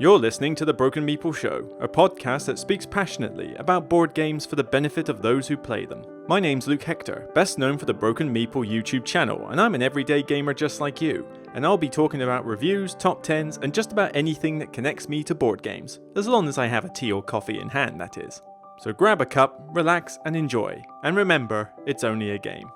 You're listening to The Broken Meeple Show, a podcast that speaks passionately about board games for the benefit of those who play them. My name's Luke Hector, best known for the Broken Meeple YouTube channel, and I'm an everyday gamer just like you. And I'll be talking about reviews, top 10s, and just about anything that connects me to board games, as long as I have a tea or coffee in hand, that is. So grab a cup, relax, and enjoy. And remember, it's only a game.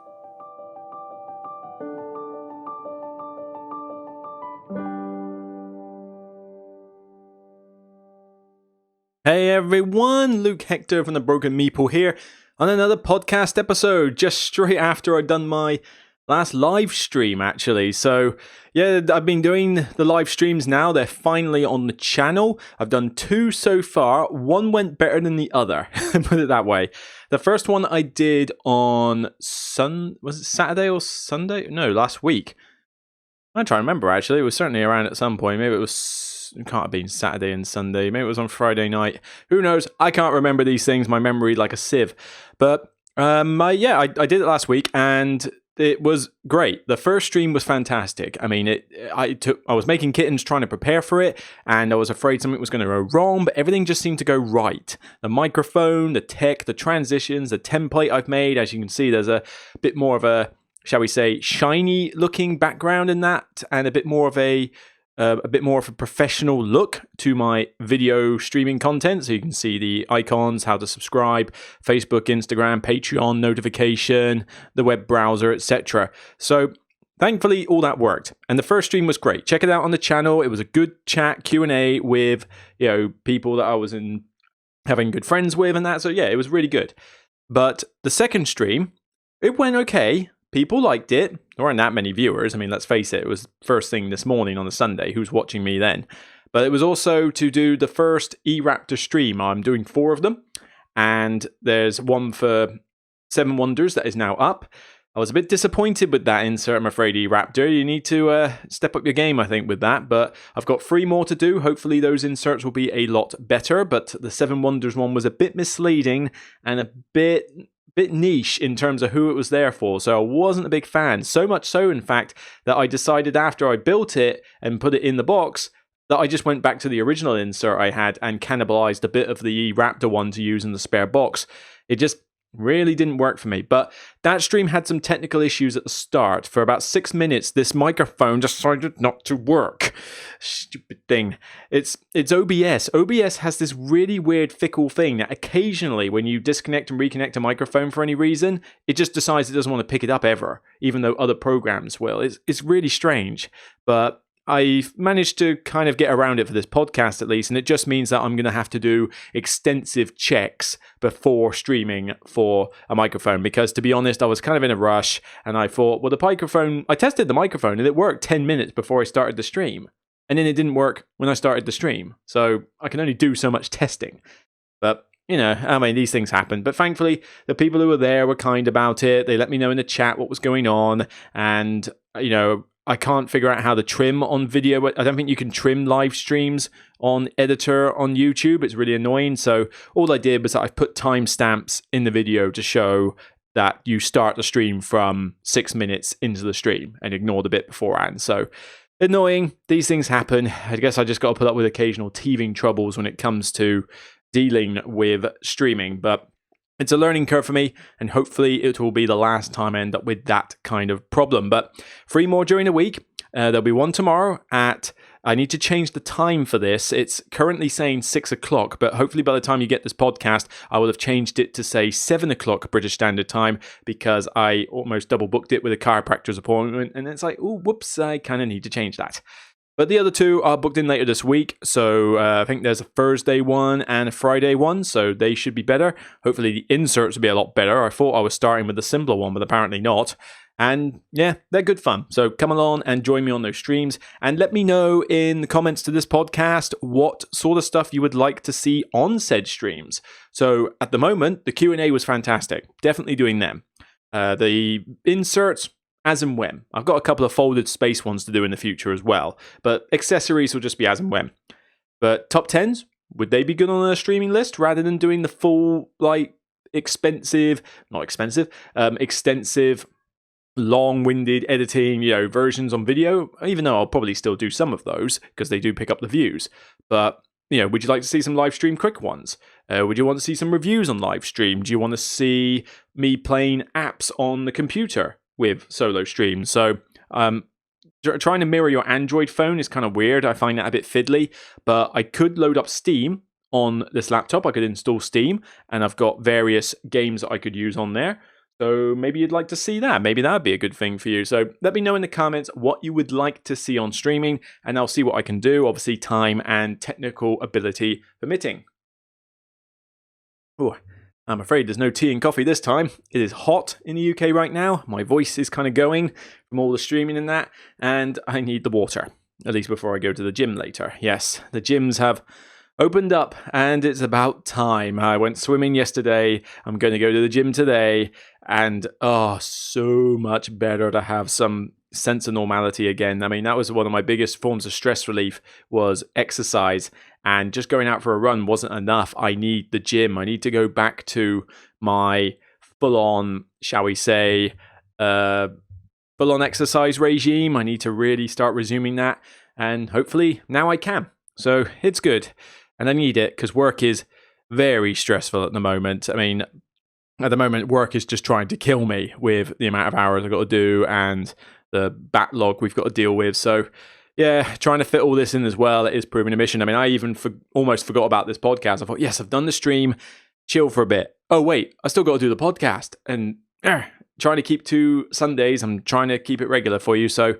Hey everyone, Luke Hector from the Broken Meeple here on another podcast episode, just straight after I'd done my last live stream actually. So yeah, I've been doing the live streams now, they're finally on the channel. I've done 2 so far, one went better than the other, put it that way. The first one I did on was it Saturday or Sunday? No, last week. I'm trying to remember actually, it was certainly around at some point, maybe it can't have been Saturday and Sunday. Maybe it was on Friday night. Who knows? I can't remember these things. My memory like a sieve. But I did it last week and it was great. The first stream was fantastic. I mean, I was making kittens trying to prepare for it, and I was afraid something was going to go wrong, but everything just seemed to go right. The microphone, the tech, the transitions, the template I've made. As you can see, there's a bit more of a, shall we say, shiny looking background in that, and a bit more of a professional look to my video streaming content. So you can see the icons, how to subscribe, Facebook, Instagram, Patreon, notification, the web browser, etc. So thankfully all that worked. And the first stream was great. Check it out on the channel. It was a good chat, Q&A with, people that I was having good friends with and that. So yeah, it was really good. But the second stream, it went okay. People liked it. There weren't that many viewers. I mean, let's face it was first thing this morning on a Sunday. Who's watching me then? But it was also to do the first E-Raptor stream. I'm doing 4 of them. And there's one for 7 Wonders that is now up. I was a bit disappointed with that insert, I'm afraid, E-Raptor. You need to step up your game, I think, with that. But I've got 3 more to do. Hopefully those inserts will be a lot better. But the 7 Wonders one was a bit misleading and a bit niche in terms of who it was there for, so I wasn't a big fan. So much so, in fact, that I decided after I built it and put it in the box that I just went back to the original insert I had and cannibalized a bit of the Raptor one to use in the spare box. It just really didn't work for me. But that stream had some technical issues at the start. For about 6 minutes, this microphone decided not to work. Stupid thing. It's OBS. OBS has this really weird fickle thing that occasionally when you disconnect and reconnect a microphone for any reason, it just decides it doesn't want to pick it up ever, even though other programs will. It's really strange. But I've managed to kind of get around it for this podcast at least, and it just means that I'm going to have to do extensive checks before streaming for a microphone, because to be honest, I was kind of in a rush, and I thought, well, I tested the microphone, and it worked 10 minutes before I started the stream, and then it didn't work when I started the stream, so I can only do so much testing. But these things happen. But thankfully, the people who were there were kind about it. They let me know in the chat what was going on, and, I can't figure out how to trim on video. I don't think you can trim live streams on editor on YouTube. It's really annoying. So all I did was that I put timestamps in the video to show that you start the stream from 6 minutes into the stream and ignore the bit beforehand. So annoying. These things happen. I guess I just got to put up with occasional teething troubles when it comes to dealing with streaming. But it's a learning curve for me, and hopefully it will be the last time I end up with that kind of problem. But 3 more during the week. There'll be one tomorrow I need to change the time for this. It's currently saying 6 o'clock, but hopefully by the time you get this podcast, I will have changed it to say 7 o'clock British Standard Time, because I almost double booked it with a chiropractor's appointment, and it's like, oh, whoops, I kind of need to change that. But the other 2 are booked in later this week, so I think there's a Thursday one and a Friday one, so they should be better. Hopefully the inserts will be a lot better. I thought I was starting with the simpler one, but apparently not. And yeah, they're good fun. So come along and join me on those streams, and let me know in the comments to this podcast what sort of stuff you would like to see on said streams. So at the moment, the Q&A was fantastic. Definitely doing them. The inserts, as and when. I've got a couple of folded space ones to do in the future as well, but accessories will just be as and when. But top 10s, would they be good on a streaming list rather than doing the full, extensive long-winded editing, versions on video, even though I'll probably still do some of those because they do pick up the views. But, would you like to see some live stream quick ones? Would you want to see some reviews on live stream? Do you want to see me playing apps on the computer with solo streams? So, trying to mirror your Android phone is kind of weird. I find that a bit fiddly, but I could load up Steam on this laptop. I could install Steam, and I've got various games that I could use on there. So maybe you'd like to see that. Maybe that would be a good thing for you. So let me know in the comments what you would like to see on streaming, and I'll see what I can do. Obviously, time and technical ability permitting. Oh, I'm afraid there's no tea and coffee this time. It is hot in the UK right now. My voice is kind of going from all the streaming and that, and I need the water, at least before I go to the gym later. Yes, the gyms have opened up, and it's about time. I went swimming yesterday. I'm going to go to the gym today, and so much better to have some sense of normality again. I mean, that was one of my biggest forms of stress relief, was exercise, and just going out for a run wasn't enough. I need the gym. I need to go back to my full-on, shall we say, full-on exercise regime. I need to really start resuming that, and hopefully now I can. So it's good. And I need it because work is very stressful at the moment. I mean, at the moment, work is just trying to kill me with the amount of hours I've got to do and the backlog we've got to deal with. So, yeah, trying to fit all this in as well, it is proving a mission. I mean, I even almost forgot about this podcast. I thought, yes, I've done the stream, chill for a bit. Oh, wait, I still got to do the podcast. And trying to keep 2 Sundays, I'm trying to keep it regular for you. So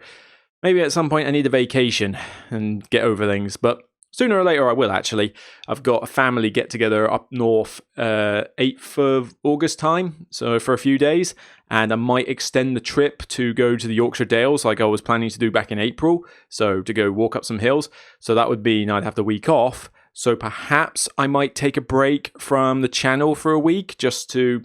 maybe at some point I need a vacation and get over things. But sooner or later I will, actually. I've got a family get-together up north 8th of August time, so for a few days, and I might extend the trip to go to the Yorkshire Dales like I was planning to do back in April, so to go walk up some hills. So that would mean I'd have the week off, so perhaps I might take a break from the channel for a week just to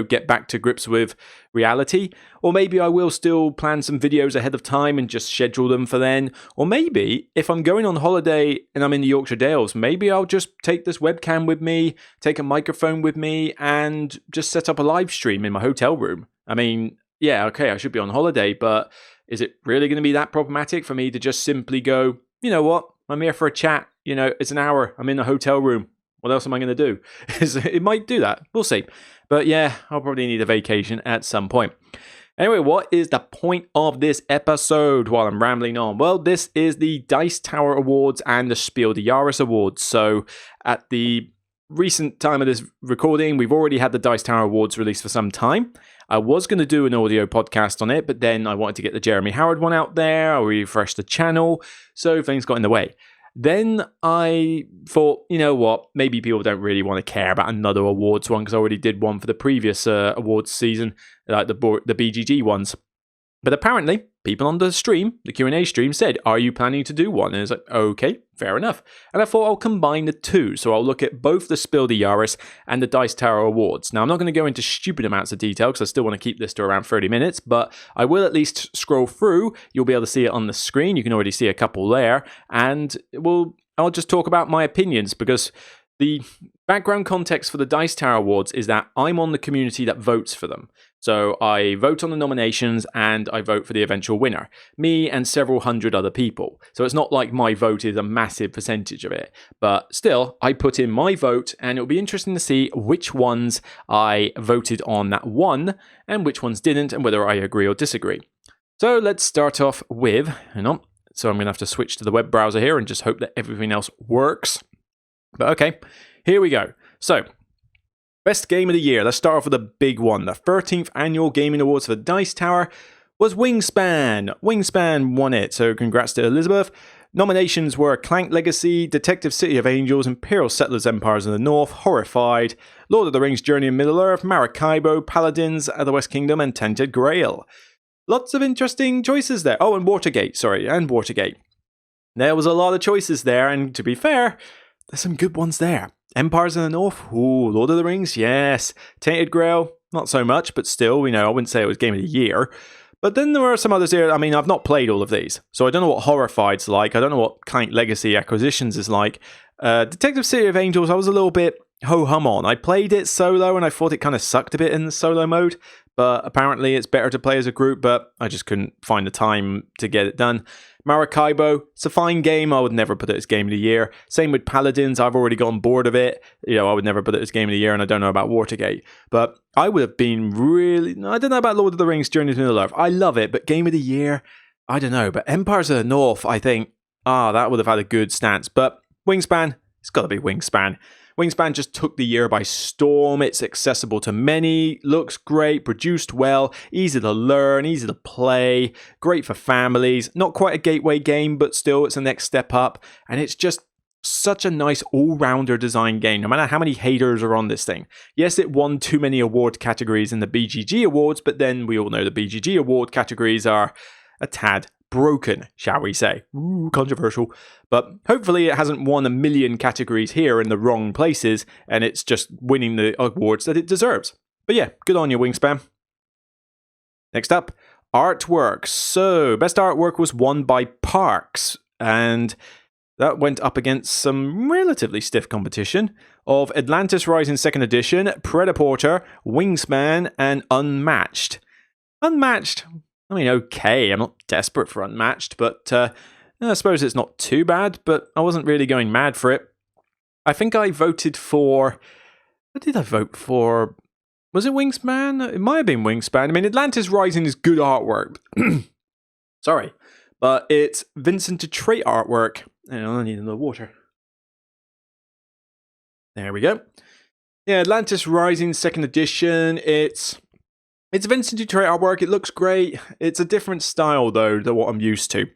get back to grips with reality. Or maybe I will still plan some videos ahead of time and just schedule them for then. Or maybe if I'm going on holiday and I'm in the Yorkshire Dales, maybe I'll just take this webcam with me, take a microphone with me, and just set up a live stream in my hotel room. I mean, yeah, okay, I should be on holiday, but is it really going to be that problematic for me to just simply go, you know what, I'm here for a chat, it's an hour, I'm in a hotel room. What else am I going to do? It might do that. We'll see. But yeah, I'll probably need a vacation at some point. Anyway, what is the point of this episode while I'm rambling on? Well, this is the Dice Tower Awards and the Spiel the Jahres Awards. So at the recent time of this recording, we've already had the Dice Tower Awards released for some time. I was going to do an audio podcast on it, but then I wanted to get the Jeremy Howard one out there. I refreshed the channel, so things got in the way. Then I thought, you know what, maybe people don't really want to care about another awards one because I already did one for the previous awards season, like the BGG ones. But apparently, people on the stream, the Q&A stream, said, are you planning to do one? And it's like, okay, fair enough. And I thought I'll combine the two. So I'll look at both the Spiel the Jahres and the Dice Tower Awards. Now, I'm not going to go into stupid amounts of detail because I still want to keep this to around 30 minutes, but I will at least scroll through. You'll be able to see it on the screen. You can already see a couple there. And I'll just talk about my opinions because the background context for the Dice Tower Awards is that I'm on the community that votes for them. So I vote on the nominations and I vote for the eventual winner. Me and several hundred other people. So it's not like my vote is a massive percentage of it. But still, I put in my vote and it'll be interesting to see which ones I voted on that won and which ones didn't and whether I agree or disagree. So let's start off with, so I'm going to have to switch to the web browser here and just hope that everything else works. But okay, here we go. So, best game of the year. Let's start off with a big one. The 13th Annual Gaming Awards for the Dice Tower was Wingspan. Wingspan won it, so congrats to Elizabeth. Nominations were Clank Legacy, Detective City of Angels, Imperial Settlers Empires in the North, Horrified, Lord of the Rings Journey in Middle-earth, Maracaibo, Paladins of the West Kingdom, and Tainted Grail. Lots of interesting choices there. Oh, and Watergate. There was a lot of choices there, and to be fair, there's some good ones there. Empires in the North, ooh, Lord of the Rings, yes. Tainted Grail, not so much, but still, I wouldn't say it was Game of the Year. But then there were some others here. I mean, I've not played all of these, so I don't know what Horrified's like. I don't know what Clank Legacy Acquisitions is like. Detective City of Angels, I was a little bit ho-hum on. I played it solo and I thought it kind of sucked a bit in the solo mode, but apparently it's better to play as a group, but I just couldn't find the time to get it done. Maracaibo, it's a fine game. I would never put it as Game of the Year. Same with Paladins. I've already gotten bored of it. I would never put it as Game of the Year, and I don't know about Watergate. But I would have been really... I don't know about Lord of the Rings, Journey to Middle-earth. I love it, but Game of the Year, I don't know. But Empires of the North, I think, that would have had a good stance. But Wingspan, it's got to be Wingspan. Wingspan just took the year by storm. It's accessible to many, looks great, produced well, easy to learn, easy to play, great for families. Not quite a gateway game, but still it's a next step up. And it's just such a nice all-rounder design game, no matter how many haters are on this thing. Yes, it won too many award categories in the BGG awards, but then we all know the BGG award categories are a tad broken, shall we say. Ooh, controversial. But hopefully it hasn't won a million categories here in the wrong places, and it's just winning the awards that it deserves. But yeah, good on you, Wingspan. Next up, artwork. So, best artwork was won by Parks, and that went up against some relatively stiff competition of Atlantis Rising 2nd Edition, Predaporter, Wingspan, and Unmatched. Unmatched, I mean, okay, I'm not desperate for Unmatched, but I suppose it's not too bad, but I wasn't really going mad for it. I think I voted for... What did I vote for? Was it Wingspan? It might have been Wingspan. I mean, Atlantis Rising is good artwork. Sorry. But it's Vincent de Trait artwork. I need another water. There we go. Yeah, Atlantis Rising 2nd Edition. It's Vincent de Trait artwork. It looks great. It's a different style, though, than what I'm used to.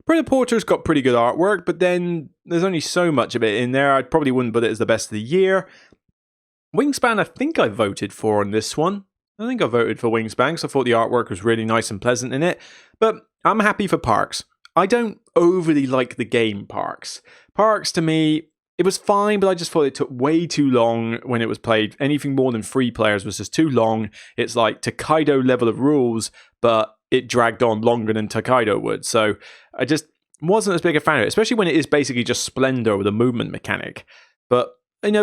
Predaporter's got pretty good artwork, but then there's only so much of it in there. I probably wouldn't put it as the best of the year. Wingspan, I think I voted for on this one. I think I voted for Wingspan because I thought the artwork was really nice and pleasant in it. But I'm happy for Parks. I don't overly like the game Parks. Parks, to me, it was fine, but I just thought it took way too long when it was played. Anything more than 3 players was just too long. It's like Tokaido level of rules, but it dragged on longer than Tokaido would. So I just wasn't as big a fan of it, especially when it is basically just Splendor with a movement mechanic. But,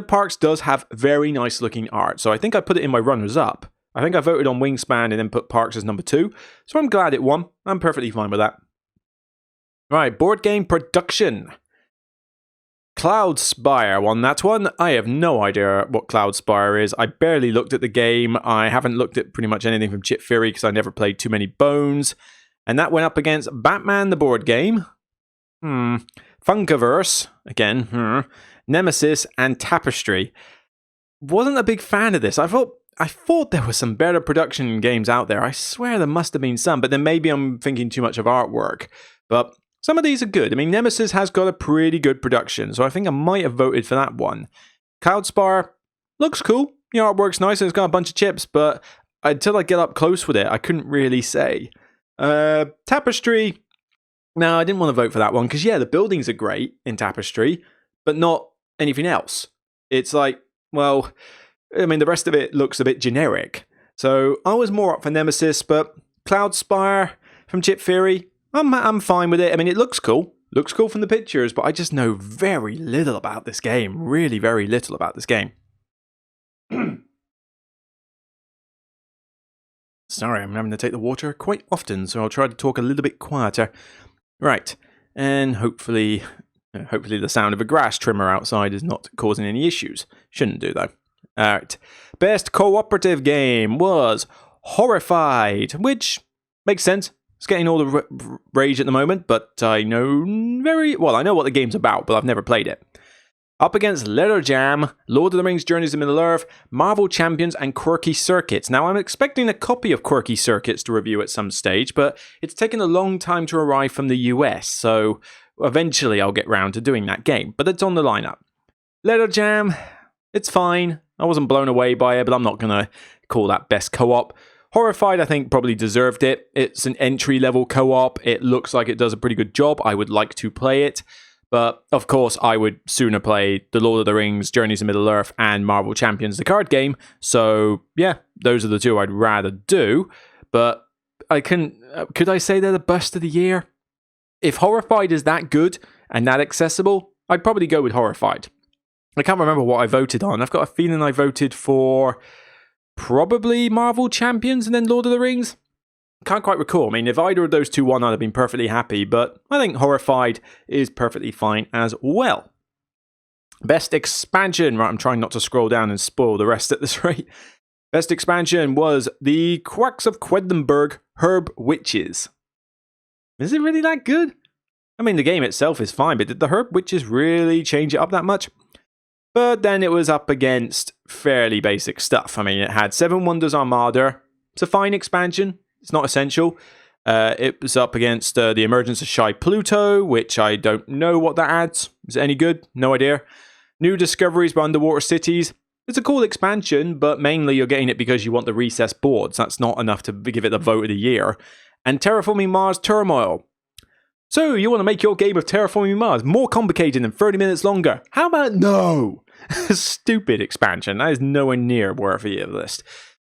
Parks does have very nice looking art, so I think I put it in my runners-up. I think I voted on Wingspan and then put Parks as number 2, so I'm glad it won. I'm perfectly fine with that. Right, board game production. Cloudspire won that one. I have no idea what Cloudspire is. I barely looked at the game. I haven't looked at pretty much anything from Chip Theory because I never played too many Bones. And that went up against Batman the board game. Funkaverse, again, Nemesis, and Tapestry. Wasn't a big fan of this. I thought there was some better production games out there. I swear there must have been some, but then maybe I'm thinking too much of artwork. But some of these are good. I mean, Nemesis has got a pretty good production, so I think I might have voted for that one. Cloudspire looks cool. The artwork's nice and it's got a bunch of chips, but until I get up close with it, I couldn't really say. Tapestry, no, I didn't want to vote for that one because, yeah, the buildings are great in Tapestry, but not anything else. It's like, well, I mean, the rest of it looks a bit generic. So I was more up for Nemesis, but Cloudspire from Chip Theory, I'm fine with it. I mean, it looks cool. Looks cool from the pictures, but I just know very little about this game. Really very little about this game. Sorry, I'm having to take the water quite often, so I'll try to talk a little bit quieter. Right, and hopefully the sound of a grass trimmer outside is not causing any issues. Shouldn't do, though. Alright, best cooperative game was Horrified, which makes sense. It's getting all the rage at the moment, but I know I know what the game's about, but I've never played it. Up against Letter Jam, Lord of the Rings Journeys to Middle-earth, Marvel Champions, and Quirky Circuits. Now, I'm expecting a copy of Quirky Circuits to review at some stage, but it's taken a long time to arrive from the US, so eventually I'll get round to doing that game, but it's on the lineup. Letter Jam, it's fine. I wasn't blown away by it, but I'm not going to call that best co-op. Horrified, I think, probably deserved it. It's an entry-level co-op. It looks like it does a pretty good job. I would like to play it. But, of course, I would sooner play The Lord of the Rings, Journeys to Middle-earth, and Marvel Champions, the card game. So, yeah, those are the two I'd rather do. But could I say they're the best of the year? If Horrified is that good and that accessible, I'd probably go with Horrified. I can't remember what I voted on. I've got a feeling I voted for probably Marvel Champions and then Lord of the Rings. Can't quite recall. I mean, if either of those two won, I'd have been perfectly happy, but I think Horrified is perfectly fine as well. Best expansion. Right, I'm trying not to scroll down and spoil the rest at this rate. Best expansion was the Quacks of Quedlinburg Herb Witches. Is it really that good? I mean, the game itself is fine, but did the Herb Witches really change it up that much? But then it was up against fairly basic stuff. I mean, it had Seven Wonders Armada. It's a fine expansion. It's not essential. It was up against the Emergence of Shy Pluto, which I don't know what that adds. Is it any good? No idea. New Discoveries by Underwater Cities. It's a cool expansion, but mainly you're getting it because you want the recessed boards. That's not enough to give it the vote of the year. And Terraforming Mars Turmoil. So, you want to make your game of Terraforming Mars more complicated and 30 minutes longer. How about no? Stupid expansion. That is nowhere near worthy of the list.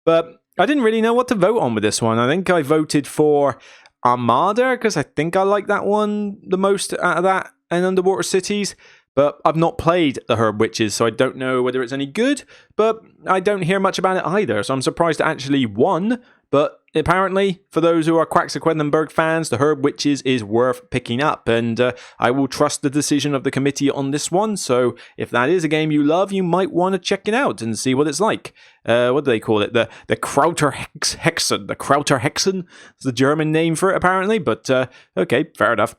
But I didn't really know what to vote on with this one. I think I voted for Armada because I think I like that one the most out of that and Underwater Cities. But I've not played the Herb Witches, so I don't know whether it's any good. But I don't hear much about it either, so I'm surprised it actually won. But apparently, for those who are Quacks of Quedlinburg fans, the Herb Witches is worth picking up. And I will trust the decision of the committee on this one. So if that is a game you love, you might want to check it out and see what it's like. What do they call it? The Krauter Hexen. The Krauter Hexen is the German name for it, apparently. But okay, fair enough.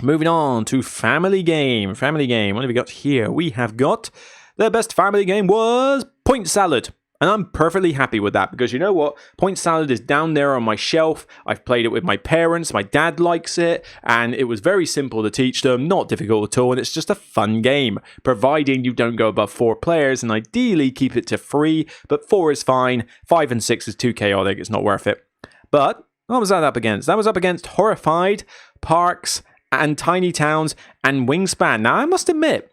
Moving on to Family Game. Family Game. What have we got here? We have got the best family game was Point Salad. And I'm perfectly happy with that because you know what? Point Salad is down there on my shelf. I've played it with my parents. My dad likes it. And it was very simple to teach them. Not difficult at all. And it's just a fun game. Providing you don't go above 4 players. And ideally keep it to 3. But 4 is fine. 5 and 6 is too chaotic. It's not worth it. But what was that up against? That was up against Horrified, Parks, and Tiny Towns, and Wingspan. Now, I must admit,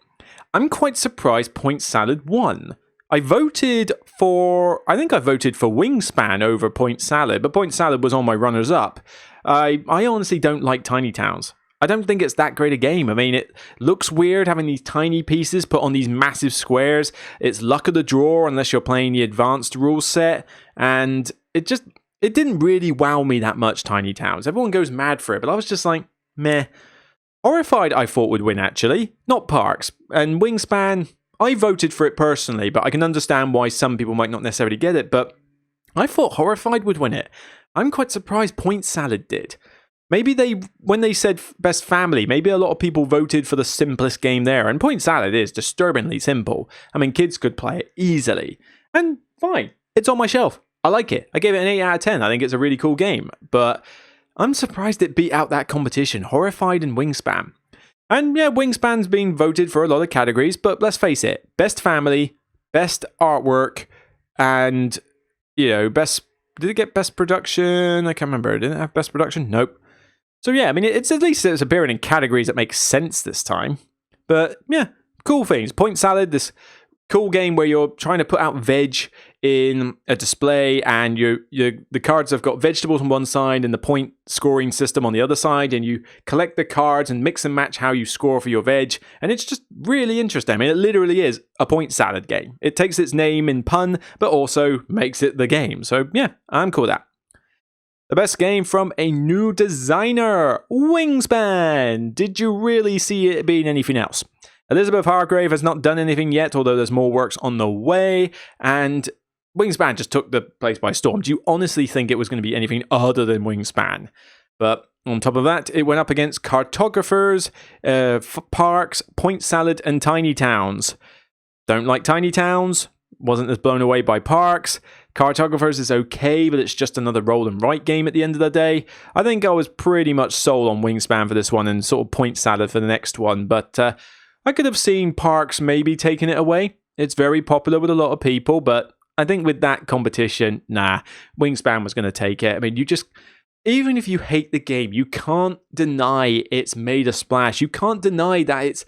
I'm quite surprised Point Salad won. I think I voted for Wingspan over Point Salad, but Point Salad was on my runners-up. I honestly don't like Tiny Towns. I don't think it's that great a game. I mean, it looks weird having these tiny pieces put on these massive squares. It's luck of the draw unless you're playing the advanced rule set, and it didn't really wow me that much, Tiny Towns. Everyone goes mad for it, but I was just like, meh. Horrified, I thought would win, actually. Not Parks. And Wingspan, I voted for it personally, but I can understand why some people might not necessarily get it, but I thought Horrified would win it. I'm quite surprised Point Salad did. Maybe when they said best family, maybe a lot of people voted for the simplest game there, and Point Salad is disturbingly simple. I mean, kids could play it easily. And fine, it's on my shelf. I like it. I gave it an 8 out of 10. I think it's a really cool game, but I'm surprised it beat out that competition, Horrified and Wingspan. And yeah, Wingspan's been voted for a lot of categories, but let's face it, best family, best artwork, and, best... Did it get best production? I can't remember. Did it have best production? Nope. So yeah, I mean, it's at least it's appearing in categories that make sense this time. But yeah, cool things. Point Salad, this cool game where you're trying to put out veg in a display, and the cards have got vegetables on one side and the point scoring system on the other side, and you collect the cards and mix and match how you score for your veg, and it's just really interesting. I mean, it literally is a point salad game. It takes its name in pun, but also makes it the game. So yeah, I'm cool with that. The best game from a new designer, Wingspan. Did you really see it being anything else? Elizabeth Hargrave has not done anything yet, although there's more works on the way, and Wingspan just took the place by storm. Do you honestly think it was going to be anything other than Wingspan? But on top of that, it went up against Cartographers, Parks, Point Salad, and Tiny Towns. Don't like Tiny Towns. Wasn't as blown away by Parks. Cartographers is okay, but it's just another roll and write game at the end of the day. I think I was pretty much sold on Wingspan for this one and sort of Point Salad for the next one, but I could have seen Parks maybe taking it away. It's very popular with a lot of people, but I think with that competition, nah, Wingspan was going to take it. I mean, even if you hate the game, you can't deny it's made a splash. You can't deny that it's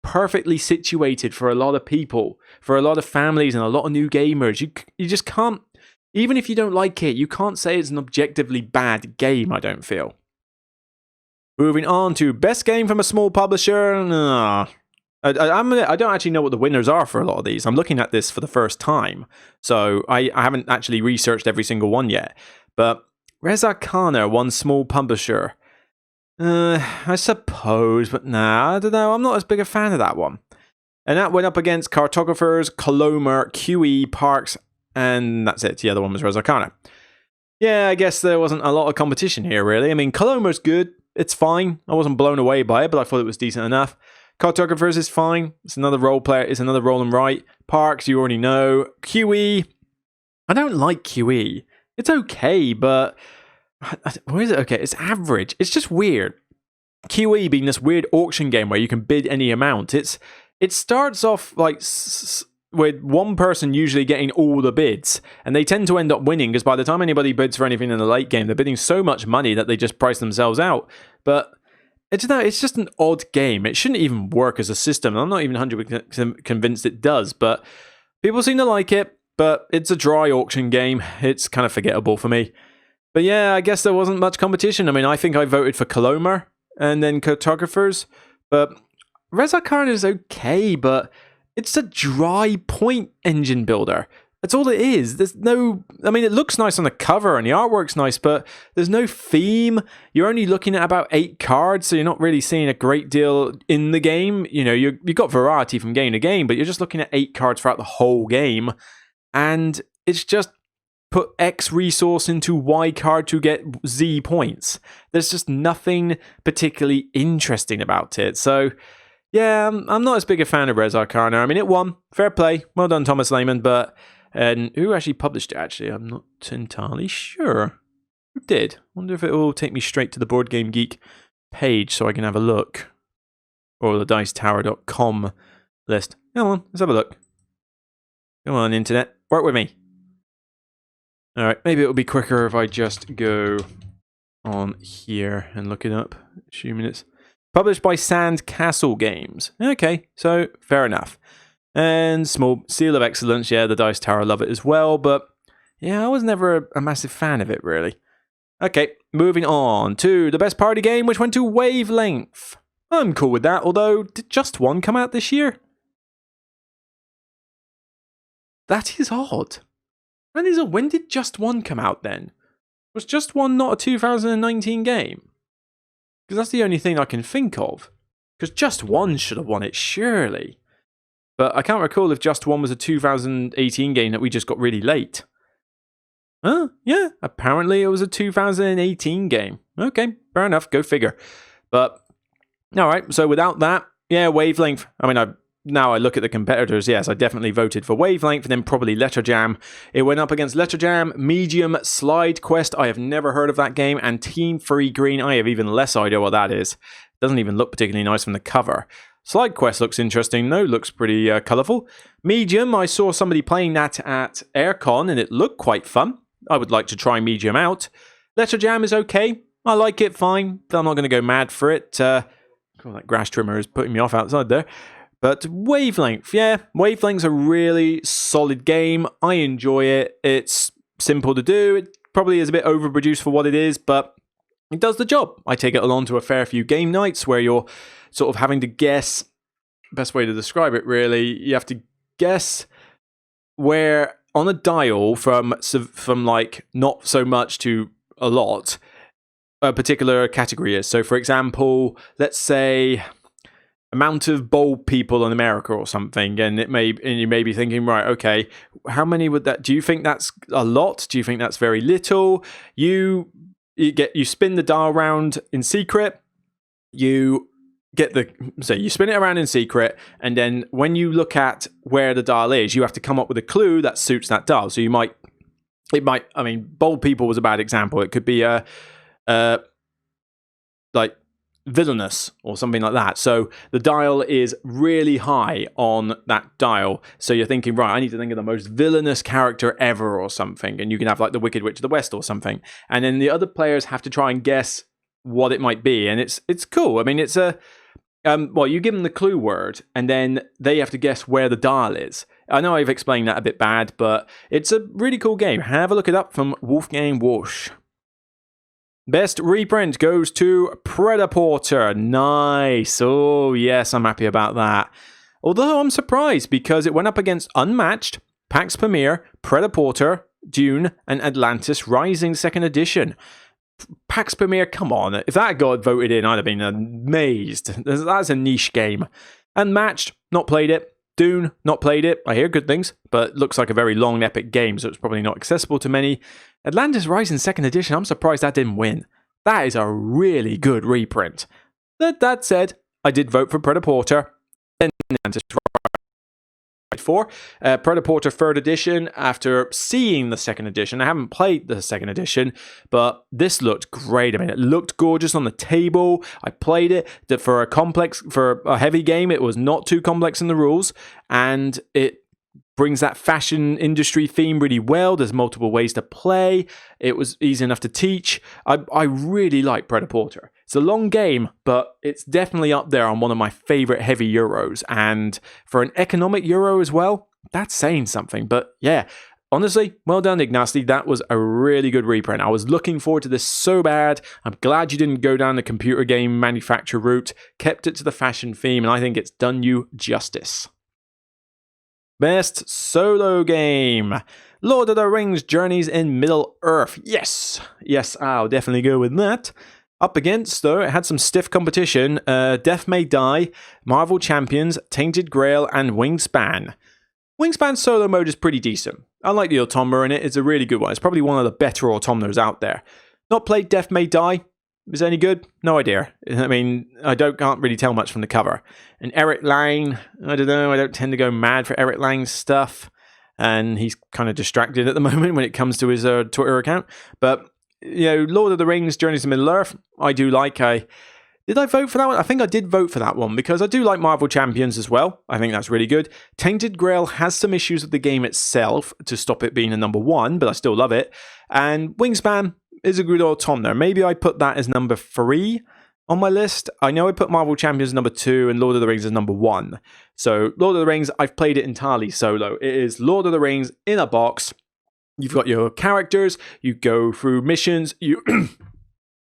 perfectly situated for a lot of people, for a lot of families and a lot of new gamers. You just can't, even if you don't like it, you can't say it's an objectively bad game, I don't feel. Moving on to best game from a small publisher. I don't actually know what the winners are for a lot of these. I'm looking at this for the first time, so I haven't actually researched every single one yet. But Reza Khanna, One Small Publisher. I suppose, but nah, I don't know. I'm not as big a fan of that one. And that went up against Cartographers, Colomer, QE, Parks, and that's it. The other one was Reza Khanna. Yeah, I guess there wasn't a lot of competition here, really. I mean, Colomer's good. It's fine. I wasn't blown away by it, but I thought it was decent enough. Cartographers is fine. It's another role player. It's another roll and write. Parks, you already know. QE. I don't like QE. It's okay, but where is it okay? It's average. It's just weird. QE being this weird auction game where you can bid any amount. It starts off like with one person usually getting all the bids, and they tend to end up winning because by the time anybody bids for anything in the late game, they're bidding so much money that they just price themselves out. But it's just an odd game. It shouldn't even work as a system. I'm not even 100% convinced it does, but people seem to like it. But it's a dry auction game. It's kind of forgettable for me. But yeah, I guess there wasn't much competition. I mean, I think I voted for Colomer and then Cartographers. But Reza Khanna is okay, but it's a dry point engine builder. That's all it is. There's no... I mean, it looks nice on the cover and the artwork's nice, but there's no theme. You're only looking at about 8 cards, so you're not really seeing a great deal in the game. You know, you've got variety from game to game, but you're just looking at 8 cards throughout the whole game. And it's just put X resource into Y card to get Z points. There's just nothing particularly interesting about it. So... yeah, I'm not as big a fan of Reza Khanna. I mean, it won. Fair play. Well done, Thomas Lehman. But who actually published it, actually? I'm not entirely sure. Who did? Wonder if it will take me straight to the Board Game Geek page so I can have a look. Or the dicetower.com list. Come on, let's have a look. Come on, internet. Work with me. Alright, maybe it'll be quicker if I just go on here and look it up. Assuming it's... published by Sand Castle Games. Okay, so fair enough. And small Seal of Excellence, yeah, the Dice Tower, love it as well, but yeah, I was never a massive fan of it, really. Okay, moving on to the best party game, which went to Wavelength. I'm cool with that, although, did Just One come out this year? That is odd. When did Just One come out then? Was Just One not a 2019 game? Because that's the only thing I can think of. Because Just One should have won it, surely. But I can't recall if Just One was a 2018 game that we just got really late. Huh? Yeah, apparently it was a 2018 game. Okay, fair enough, go figure. But, alright, so without that, yeah, Wavelength. I mean, now I look at the competitors, yes, I definitely voted for Wavelength, and then probably Letter Jam. It went up against Letter Jam, Medium, Slide Quest, I have never heard of that game, and Team Free Green, I have even less idea what that is. Doesn't even look particularly nice from the cover. Slide Quest looks interesting though, looks pretty colourful. Medium, I saw somebody playing that at Aircon, and it looked quite fun. I would like to try Medium out. Letter Jam is okay, I like it, fine. I'm not going to go mad for it. That grass trimmer is putting me off outside there. But Wavelength, yeah, Wavelength's a really solid game. I enjoy it. It's simple to do. It probably is a bit overproduced for what it is, but it does the job. I take it along to a fair few game nights where you're sort of having to guess. Best way to describe it, really, you have to guess where on a dial from like not so much to a lot a particular category is. So, for example, let's say amount of bald people in America or something, and you may be thinking, right, okay, how many would that? Do you think that's a lot? Do you think that's very little? You spin the dial round in secret. You spin it around in secret, and then when you look at where the dial is, you have to come up with a clue that suits that dial. So I mean, bald people was a bad example. It could be like villainous or something like that. So the dial is really high on that dial. So you're thinking, right, I need to think of the most villainous character ever or something. And you can have like the Wicked Witch of the West or something. And then the other players have to try and guess what it might be. And it's cool. I mean, it's you give them the clue word and then they have to guess where the dial is. I know I've explained that a bit bad, but it's a really cool game. Have a look it up from Wolfgang Walsh. Best reprint goes to Predaporter. Nice. Oh, yes, I'm happy about that. Although I'm surprised because it went up against Unmatched, Pax Pamir, Predaporter, Dune, and Atlantis Rising 2nd Edition. Pax Pamir, come on. If that got voted in, I'd have been amazed. That's a niche game. Unmatched, not played it. Dune, not played it. I hear good things, but looks like a very long and epic game, so it's probably not accessible to many. Atlantis Rising 2nd Edition, I'm surprised that didn't win. That is a really good reprint. That said, I did vote for Predaporter. Then Atlantis for Predaporter 3rd Edition. After seeing the 2nd Edition, I haven't played the 2nd Edition, but this looked great. I mean, it looked gorgeous on the table. I played it for a heavy game. It was not too complex in the rules, and it brings that fashion industry theme really well. There's multiple ways to play. It was easy enough to teach. I really like Predaporter. It's a long game, but it's definitely up there on one of my favorite heavy Euros. And for an economic Euro as well, that's saying something. But yeah, honestly, well done, Ignacy. That was a really good reprint. I was looking forward to this so bad. I'm glad you didn't go down the computer game manufacturer route, kept it to the fashion theme, and I think it's done you justice. Best solo game. Lord of the Rings Journeys in Middle-earth. Yes, I'll definitely go with that. Up against, though, it had some stiff competition. Death May Die, Marvel Champions, Tainted Grail, and Wingspan. Wingspan solo mode is pretty decent. I like the automata in it. It's a really good one. It's probably one of the better automatas out there. Not played Death May Die. Is it any good? No idea. I mean, can't really tell much from the cover. And Eric Lang, I don't know. I don't tend to go mad for Eric Lang's stuff. And he's kind of distracted at the moment when it comes to his Twitter account. But, Lord of the Rings, Journeys to Middle-earth, I do like. Did I vote for that one? I think I did vote for that one because I do like Marvel Champions as well. I think that's really good. Tainted Grail has some issues with the game itself to stop it being a number 1, but I still love it. And Wingspan is a good automata. Maybe I put that as number 3 on my list. I know I put Marvel Champions number 2 and Lord of the Rings as number 1. So Lord of the Rings, I've played it entirely solo. It is Lord of the Rings in a box. You've got your characters. You go through missions.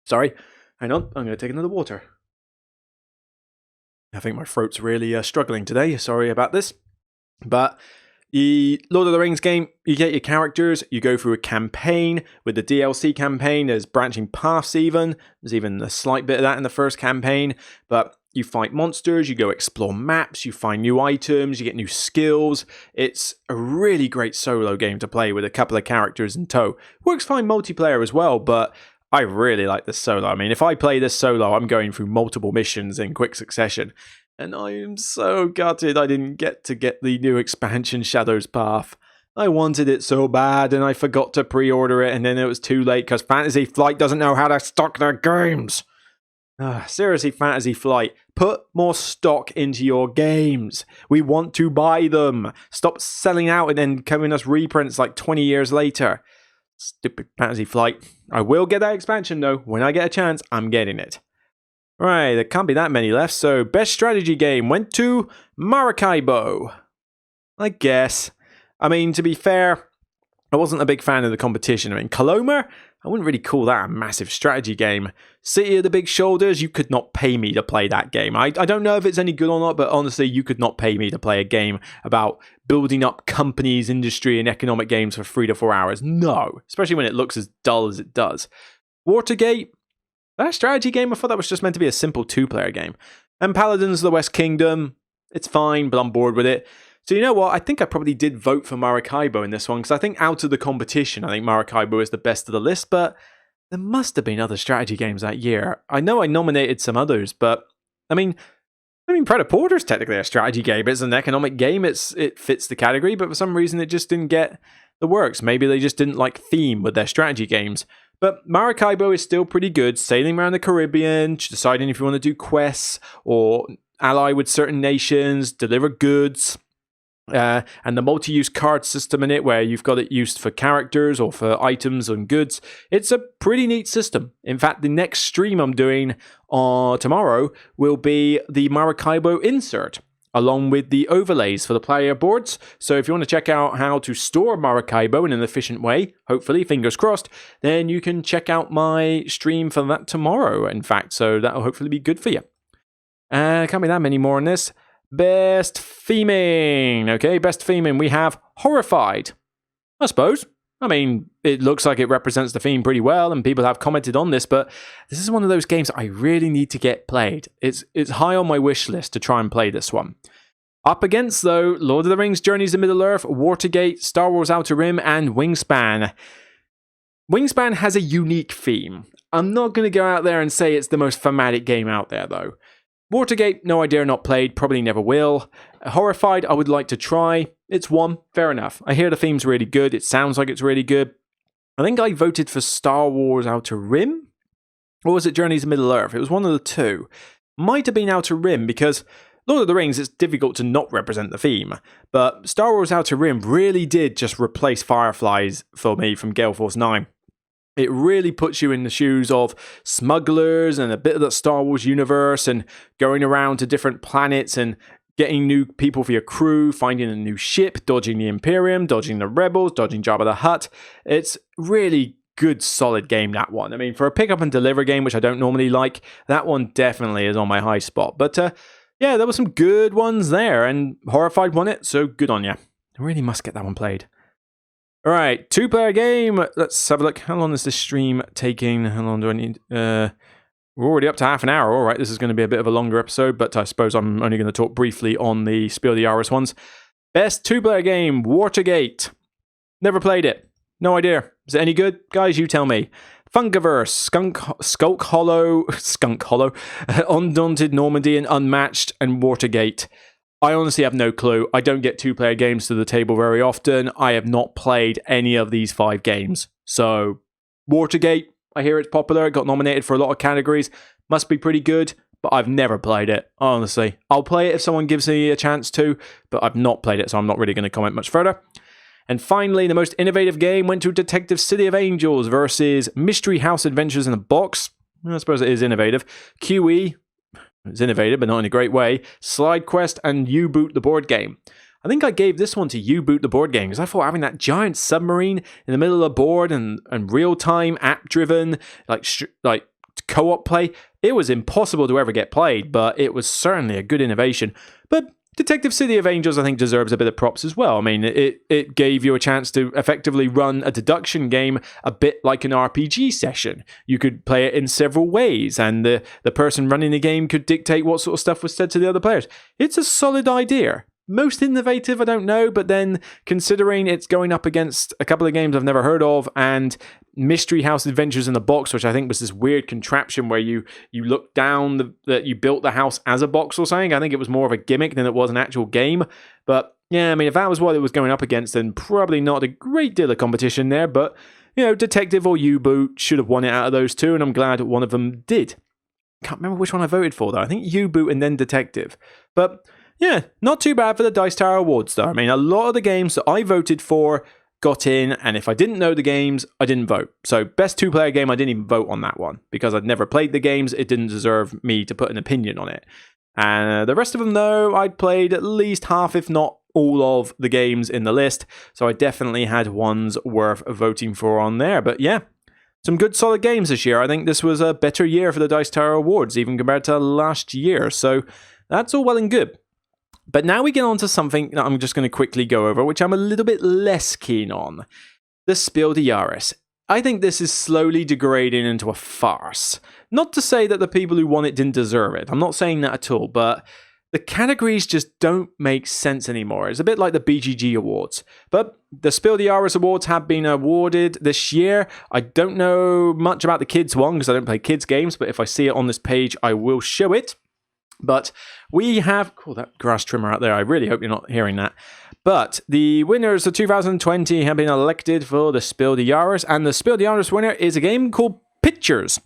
Sorry. Hang on. I'm going to take another water. I think my throat's really struggling today. Sorry about this. But the Lord of the Rings game, you get your characters, you go through a campaign. With the DLC campaign, there's branching paths even. There's even a slight bit of that in the first campaign. But you fight monsters, you go explore maps, you find new items, you get new skills. It's a really great solo game to play with a couple of characters in tow. Works fine multiplayer as well, but I really like this solo. I mean, if I play this solo, I'm going through multiple missions in quick succession. And I am so gutted I didn't get the new expansion Shadow's Path. I wanted it so bad and I forgot to pre-order it and then it was too late because Fantasy Flight doesn't know how to stock their games. Seriously, Fantasy Flight, put more stock into your games. We want to buy them. Stop selling out and then giving us reprints like 20 years later. Stupid Fantasy Flight. I will get that expansion though. When I get a chance, I'm getting it. Right, there can't be that many left, so best strategy game went to Maracaibo. I guess. I mean, to be fair, I wasn't a big fan of the competition. I mean, Coloma, I wouldn't really call that a massive strategy game. City of the Big Shoulders, you could not pay me to play that game. I don't know if it's any good or not, but honestly, you could not pay me to play a game about building up companies, industry, and economic games for 3 to 4 hours. No, especially when it looks as dull as it does. Watergate, that strategy game, I thought that was just meant to be a simple 2-player game. And Paladins of the West Kingdom, it's fine, but I'm bored with it. So you know what, I think I probably did vote for Maracaibo in this one, because I think out of the competition, I think Maracaibo is the best of the list, but there must have been other strategy games that year. I know I nominated some others, but I mean, Predaporter is technically a strategy game. It's an economic game, it fits the category, but for some reason it just didn't get the works. Maybe they just didn't like theme with their strategy games. But Maracaibo is still pretty good, sailing around the Caribbean, deciding if you want to do quests or ally with certain nations, deliver goods, and the multi-use card system in it where you've got it used for characters or for items and goods. It's a pretty neat system. In fact, the next stream I'm doing tomorrow will be the Maracaibo insert. along with the overlays for the player boards. So if you want to check out how to store Maracaibo in an efficient way, hopefully, fingers crossed, then you can check out my stream for that tomorrow, in fact. So that'll hopefully be good for you. Can't be that many more on this. Best theming. Okay, best theming. We have Horrified, I suppose. I mean, it looks like it represents the theme pretty well, and people have commented on this, but this is one of those games I really need to get played. It's high on my wish list to try and play this one. Up against, though, Lord of the Rings Journeys to Middle-earth, Watergate, Star Wars Outer Rim, and Wingspan. Wingspan has a unique theme. I'm not going to go out there and say it's the most thematic game out there, though. Watergate, no idea, not played, probably never will. Horrified, I would like to try. It's one, fair enough. I hear the theme's really good, it sounds like it's really good. I think I voted for Star Wars Outer Rim? Or was it Journeys to Middle-earth? It was one of the two. Might have been Outer Rim, because Lord of the Rings, it's difficult to not represent the theme. But Star Wars Outer Rim really did just replace Fireflies for me from Gale Force 9. It really puts you in the shoes of smugglers and a bit of the Star Wars universe and going around to different planets and getting new people for your crew, finding a new ship, dodging the Imperium, dodging the Rebels, dodging Jabba the Hutt. It's really good, solid game, that one. I mean, for a pick up and deliver game, which I don't normally like, that one definitely is on my high spot. But yeah, there were some good ones there, and Horrified won it, so good on you. I really must get that one played. All right, 2-player game. Let's have a look. How long is this stream taking? How long do I need? We're already up to half an hour. All right, this is going to be a bit of a longer episode, but I suppose I'm only going to talk briefly on the Spiel the Jahres ones. Best 2-player game, Watergate. Never played it. No idea. Is it any good? Guys, you tell me. Funkiverse, Skunk Hollow, Undaunted Normandy, and Unmatched, and Watergate. I honestly have no clue. I don't get 2-player games to the table very often. I have not played any of these 5 games. So, Watergate, I hear it's popular. It got nominated for a lot of categories. Must be pretty good, but I've never played it, honestly. I'll play it if someone gives me a chance to, but I've not played it, so I'm not really going to comment much further. And finally, the most innovative game went to Detective City of Angels versus Mystery House Adventures in a Box. I suppose it is innovative. QE. It's innovative, but not in a great way. Slide Quest and U-Boot the board game. I think I gave this one to U-Boot the board game because I thought having that giant submarine in the middle of the board and real-time, app-driven, like co-op play, it was impossible to ever get played, but it was certainly a good innovation. But Detective City of Angels, I think, deserves a bit of props as well. I mean, it gave you a chance to effectively run a deduction game a bit like an RPG session. You could play it in several ways, and the person running the game could dictate what sort of stuff was said to the other players. It's a solid idea. Most innovative, I don't know, but then considering it's going up against a couple of games I've never heard of, and Mystery House Adventures in the Box, which I think was this weird contraption where you look down that you built the house as a box or something. I think it was more of a gimmick than it was an actual game. But yeah, I mean, if that was what it was going up against, then probably not a great deal of competition there. But, you know, Detective or U-Boot should have won it out of those two, and I'm glad one of them did. Can't remember which one I voted for, though. I think U-Boot and then Detective. But yeah, not too bad for the Dice Tower Awards, though. I mean, a lot of the games that I voted for got in, and if I didn't know the games, I didn't vote. So, best 2-player game, I didn't even vote on that one, because I'd never played the games. It didn't deserve me to put an opinion on it. And the rest of them, though, I'd played at least half, if not all of the games in the list, so I definitely had ones worth voting for on there. But yeah, some good solid games this year. I think this was a better year for the Dice Tower Awards, even compared to last year. So, that's all well and good. But now we get on to something that I'm just going to quickly go over, which I'm a little bit less keen on. The Spiel des Jahres. I think this is slowly degrading into a farce. Not to say that the people who won it didn't deserve it. I'm not saying that at all, but the categories just don't make sense anymore. It's a bit like the BGG Awards. But the Spiel des Jahres Awards have been awarded this year. I don't know much about the kids one because I don't play kids games, but if I see it on this page, I will show it. But we have... Cool, that grass trimmer out there. I really hope you're not hearing that. But the winners of 2020 have been elected for the Spiel des Jahres. And the Spiel des Jahres winner is a game called Pictures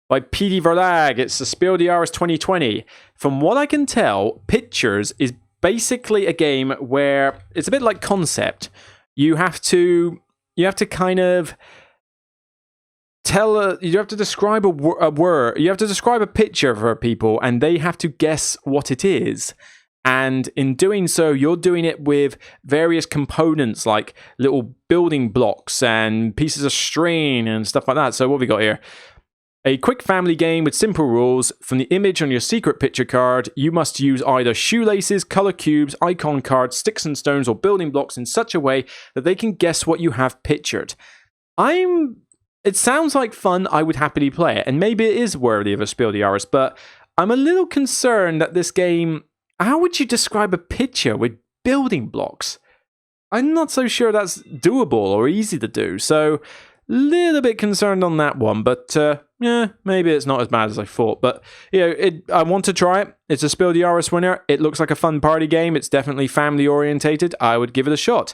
by PD Verlag. It's the Spiel des Jahres 2020. From what I can tell, Pictures is basically a game where it's a bit like Concept. You have to kind of... you have to describe a word. You have to describe a picture for people, and they have to guess what it is. And in doing so, you're doing it with various components like little building blocks and pieces of string and stuff like that. So what have we got here? A quick family game with simple rules. From the image on your secret picture card, you must use either shoelaces, color cubes, icon cards, sticks and stones, or building blocks in such a way that they can guess what you have pictured. It sounds like fun. I would happily play it, and maybe it is worthy of a Spiel des Jahres, but I'm a little concerned that this game... How would you describe a picture with building blocks? I'm not so sure that's doable or easy to do, so little bit concerned on that one, but maybe it's not as bad as I thought. But I want to try it. It's a Spiel des Jahres winner. It looks like a fun party game. It's definitely family orientated. I would give it a shot.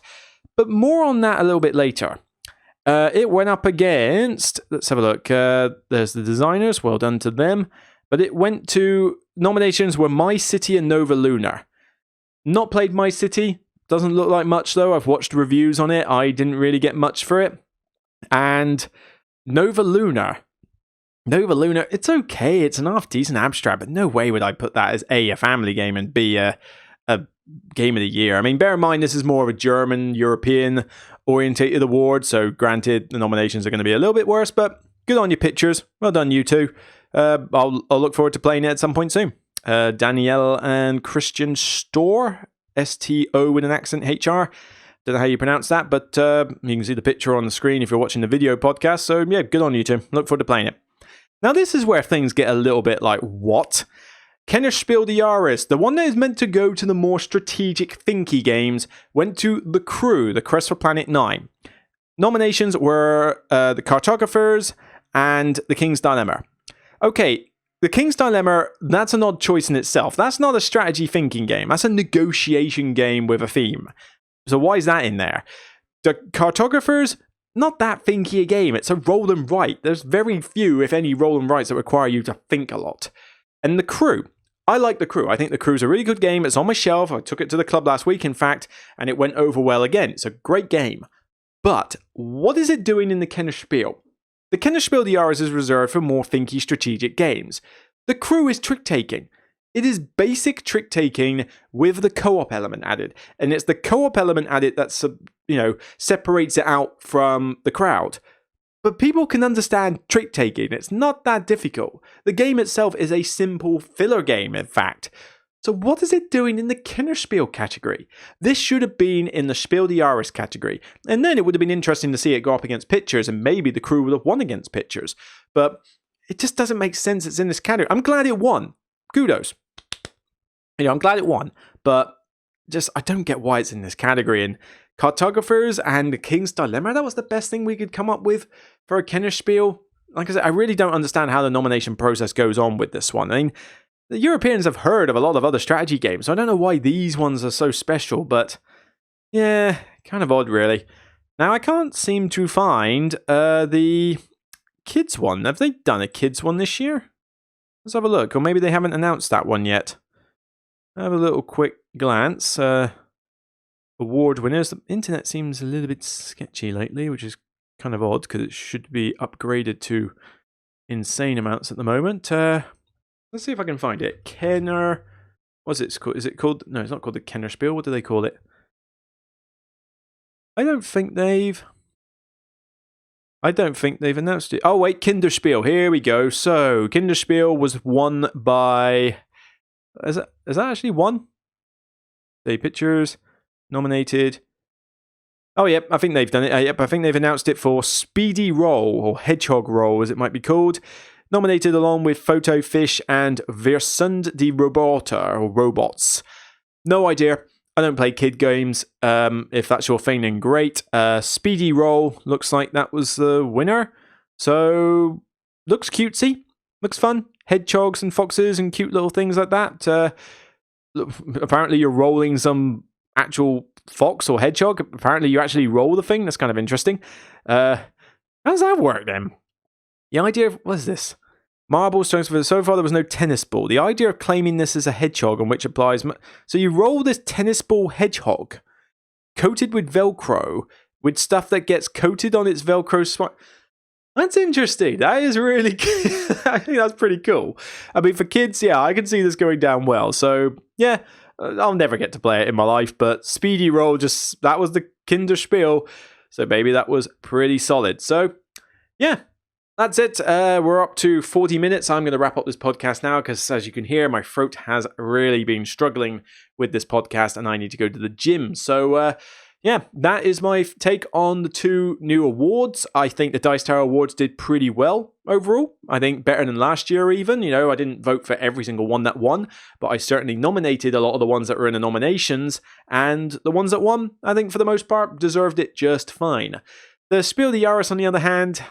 But more on that a little bit later. It went up against, let's have a look. There's the designers. Well done to them. But it went to, nominations were My City and Nova Lunar. Not played My City. Doesn't look like much though. I've watched reviews on it. I didn't really get much for it. And Nova Lunar, it's okay. It's an half-decent abstract, but no way would I put that as A, a family game, and B, a game of the year. I mean, bear in mind, this is more of a German, European-orientated award, so granted, the nominations are going to be a little bit worse, but good on your pictures. Well done, you two. I'll look forward to playing it at some point soon. Danielle and Christian Store, S-T-O with an accent, H-R. Don't know how you pronounce that, but you can see the picture on the screen if you're watching the video podcast. So yeah, good on you two. Look forward to playing it. Now this is where things get a little bit like, what? Kenner Spiel des Jahres, the one that is meant to go to the more strategic thinky games, went to The Crew, The Quest for Planet 9. Nominations were The Cartographers and The King's Dilemma. Okay, The King's Dilemma, that's an odd choice in itself. That's not a strategy thinking game. That's a negotiation game with a theme. So why is that in there? The Cartographers, not that thinky a game. It's a roll and write. There's very few, if any, roll and writes that require you to think a lot. And The Crew. I like The Crew. I think The Crew's a really good game. It's on my shelf. I took it to the club last week, in fact, and it went over well again. It's a great game. But what is it doing in the Kenner Spiel? The Kenner Spiel des Jahres is reserved for more thinky strategic games. The Crew is trick-taking. It is basic trick-taking with the co-op element added. And it's the co-op element added that separates it out from the crowd. But people can understand trick-taking. It's not that difficult. The game itself is a simple filler game, in fact. So what is it doing in the Kenner Spiel category? This should have been in the Spiel des Jahres category. And then it would have been interesting to see it go up against pictures, and maybe the Crew would have won against pictures. But it just doesn't make sense it's in this category. I'm glad it won. Kudos. I'm glad it won, but just I don't get why it's in this category. And Cartographers and The King's Dilemma, that was the best thing we could come up with for a Kenner Spiel. Like I said, I really don't understand how the nomination process goes on with this one. I mean, the Europeans have heard of a lot of other strategy games, so I don't know why these ones are so special, but yeah, kind of odd, really. Now, I can't seem to find the kids one. Have they done a kids one this year? Let's have a look, or maybe they haven't announced that one yet. Have a little quick glance. Award winners. The internet seems a little bit sketchy lately, which is kind of odd because it should be upgraded to insane amounts at the moment. Let's see if I can find it. Kenner. What's it called? Is it called? No, it's not called the Kenner Spiel. What do they call it? I don't think they've announced it. Oh wait, Kinderspiel. Here we go. So Kinderspiel was won by. Is that actually won? The pictures nominated. Oh, yep, I think they've done it. Yep, I think they've announced it for Speedy Roll, or Hedgehog Roll, as it might be called. Nominated along with Photo Fish and Versund die Roboter, or Robots. No idea. I don't play kid games. If that's your thing, then great. Speedy Roll looks like that was the winner. So, looks cutesy. Looks fun. Hedgehogs and foxes and cute little things like that. Apparently you're rolling some actual fox or hedgehog. Apparently you actually roll the thing. That's kind of interesting. How does that work then? The idea of, what is this? Marble stones. So far there was no tennis ball. The idea of claiming this as a hedgehog on which applies... So you roll this tennis ball hedgehog coated with Velcro with stuff that gets coated on its Velcro... That's interesting. That is really good. I think that's pretty cool. I mean, for kids, yeah, I can see this going down well. So, yeah, I'll never get to play it in my life, but Speedy Roll, that was the Spiel. So maybe that was pretty solid. So, yeah, that's it. We're up to 40 minutes. I'm going to wrap up this podcast now because, as you can hear, my throat has really been struggling with this podcast and I need to go to the gym. So, yeah, that is my take on the 2 new awards. I think the Dice Tower Awards did pretty well overall. I think better than last year even. You know, I didn't vote for every single one that won, but I certainly nominated a lot of the ones that were in the nominations, and the ones that won, I think for the most part, deserved it just fine. The Spiel des Jahres, on the other hand,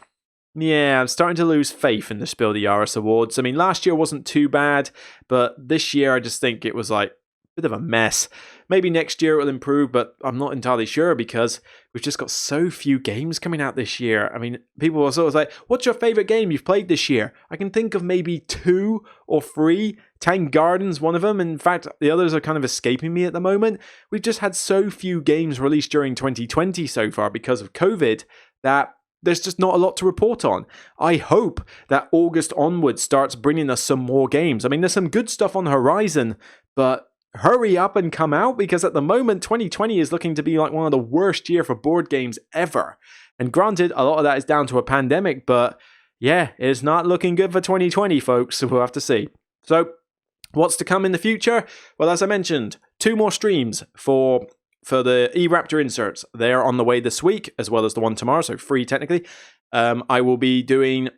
yeah, I'm starting to lose faith in the Spiel des Jahres Awards. I mean, last year wasn't too bad, but this year I just think it was like a bit of a mess. Maybe next year it will improve, but I'm not entirely sure because we've just got so few games coming out this year. I mean, people are sort of like, what's your favorite game you've played this year? I can think of maybe 2 or 3. Tank Garden's one of them. In fact, the others are kind of escaping me at the moment. We've just had so few games released during 2020 so far because of COVID that there's just not a lot to report on. I hope that August onwards starts bringing us some more games. I mean, there's some good stuff on the horizon, but hurry up and come out, because at the moment 2020 is looking to be like one of the worst year for board games ever. And granted, a lot of that is down to a pandemic, but yeah, it's not looking good for 2020, folks, so we'll have to see. So what's to come in the future? Well, as I mentioned, 2 more streams for the eRaptor inserts. They're on the way this week, as well as the one tomorrow, so free technically. I will be doing...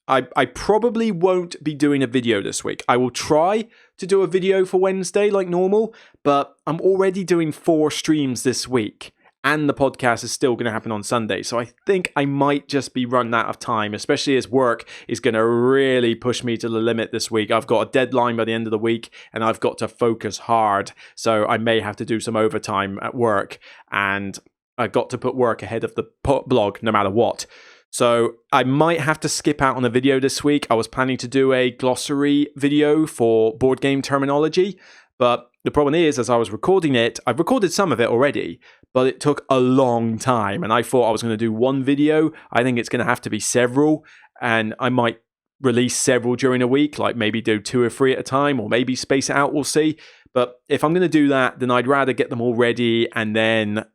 I probably won't be doing a video this week. I will try to do a video for Wednesday like normal, but I'm already doing 4 streams this week, and the podcast is still going to happen on Sunday. So I think I might just be running out of time, especially as work is going to really push me to the limit this week. I've got a deadline by the end of the week, and I've got to focus hard. So I may have to do some overtime at work, and I've got to put work ahead of the blog no matter what. So I might have to skip out on a video this week. I was planning to do a glossary video for board game terminology, but the problem is, as I was recording it, I've recorded some of it already, but it took a long time, and I thought I was going to do 1 video. I think it's going to have to be several, and I might release several during a week, like maybe do 2 or 3 at a time, or maybe space it out, we'll see. But if I'm going to do that, then I'd rather get them all ready and then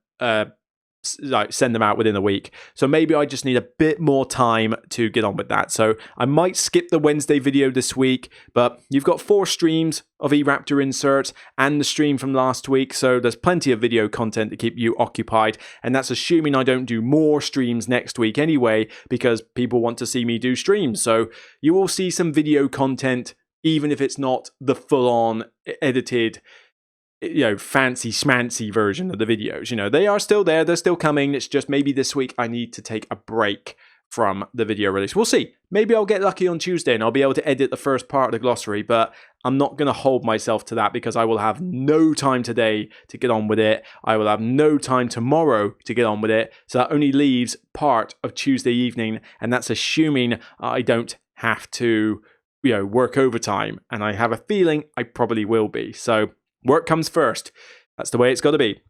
send them out within a week. So maybe I just need a bit more time to get on with that. So I might skip the Wednesday video this week, but you've got 4 streams of eRaptor inserts and the stream from last week, so there's plenty of video content to keep you occupied, and that's assuming I don't do more streams next week anyway, because people want to see me do streams. So you will see some video content, even if it's not the full-on edited, fancy schmancy version of the videos. They are still there, they're still coming. It's just maybe this week I need to take a break from the video release. We'll see. Maybe I'll get lucky on Tuesday and I'll be able to edit the first part of the glossary, but I'm not going to hold myself to that because I will have no time today to get on with it. I will have no time tomorrow to get on with it. So that only leaves part of Tuesday evening, and that's assuming I don't have to, work overtime. And I have a feeling I probably will be. So work comes first. That's the way it's got to be.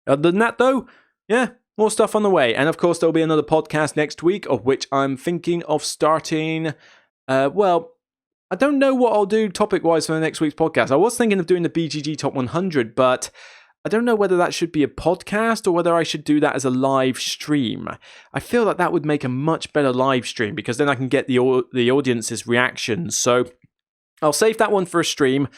Other than that, though, yeah, more stuff on the way. And of course, there'll be another podcast next week, of which I'm thinking of starting. I don't know what I'll do topic-wise for the next week's podcast. I was thinking of doing the BGG Top 100, but I don't know whether that should be a podcast or whether I should do that as a live stream. I feel like that would make a much better live stream because then I can get the audience's reactions. So I'll save that one for a stream.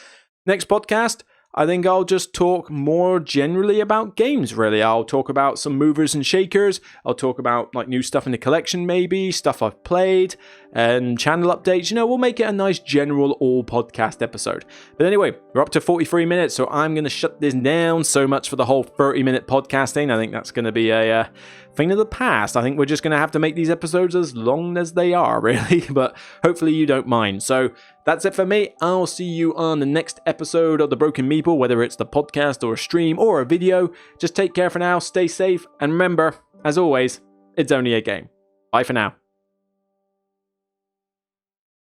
Next podcast, I think I'll just talk more generally about games, really. I'll talk about some movers and shakers. I'll talk about new stuff in the collection, maybe, stuff I've played, and channel updates. We'll make it a nice general all podcast episode. But anyway, we're up to 43 minutes, so I'm going to shut this down. So much for the whole 30-minute podcasting. I think that's going to be a thing of the past. I think we're just going to have to make these episodes as long as they are, really. But hopefully you don't mind. So that's it for me. I'll see you on the next episode of The Broken Meeple, whether it's the podcast or a stream or a video. Just take care for now, stay safe, and remember, as always, it's only a game. Bye for now.